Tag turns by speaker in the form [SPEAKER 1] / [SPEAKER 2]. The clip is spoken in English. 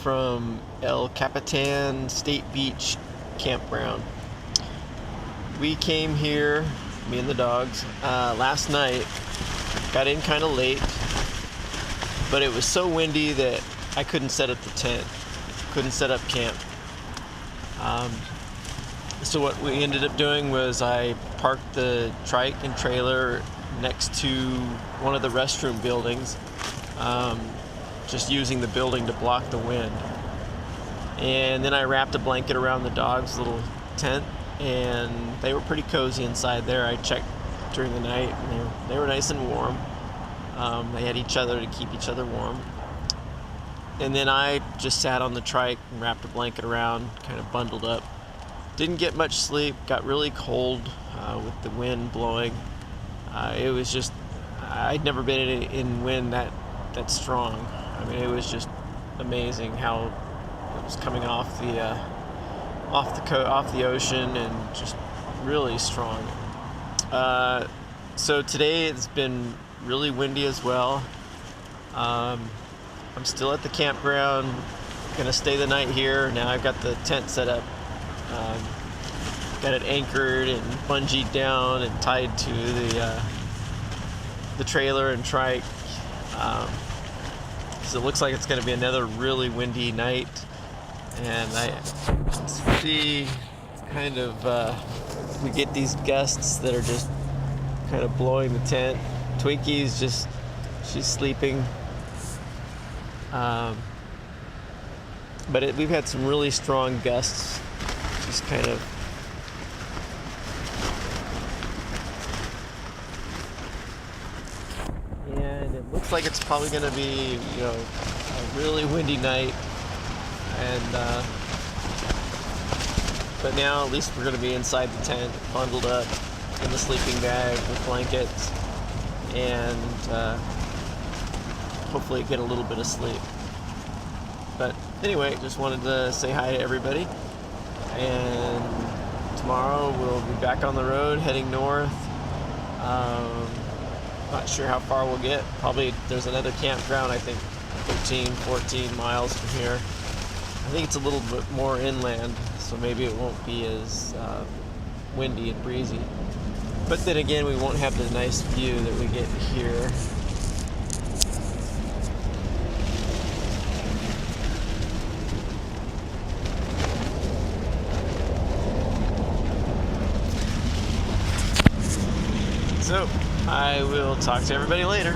[SPEAKER 1] from El Capitan State Beach campground. We came here, me and the dogs, last night. Got in kind of late, but it was so windy that I couldn't set up the tent, couldn't set up camp. So what we ended up doing was I parked the trike and trailer next to one of the restroom buildings, just using the building to block the wind. And then I wrapped a blanket around the dog's little tent, and they were pretty cozy inside there. I checked during the night, and they were nice and warm. They had each other to keep each other warm. And then I just sat on the trike and wrapped a blanket around, kind of bundled up. Didn't get much sleep, got really cold with the wind blowing. It was just, I'd never been in wind that strong. I mean, it was just amazing how it was coming off the ocean, and just really strong. So today it's been really windy as well. I'm still at the campground, gonna stay the night here. Now I've got the tent set up, got it anchored and bungeed down and tied to the trailer and trike. So it looks like it's gonna be another really windy night, and I see kind of we get these gusts that are just kind of blowing the tent. Twinkie's she's sleeping. But we've had some really strong gusts, just kind of and it looks like it's probably going to be, a really windy night. And but now at least we're going to be inside the tent, bundled up in the sleeping bag with blankets, and hopefully get a little bit of sleep. But anyway, just wanted to say hi to everybody, and tomorrow we'll be back on the road heading north. Not sure how far we'll get. Probably there's another campground, I think 13, 14 miles from here. I think it's a little bit more inland, so maybe it won't be as windy and breezy. But then again, we won't have the nice view that we get here. So, I will talk to everybody later.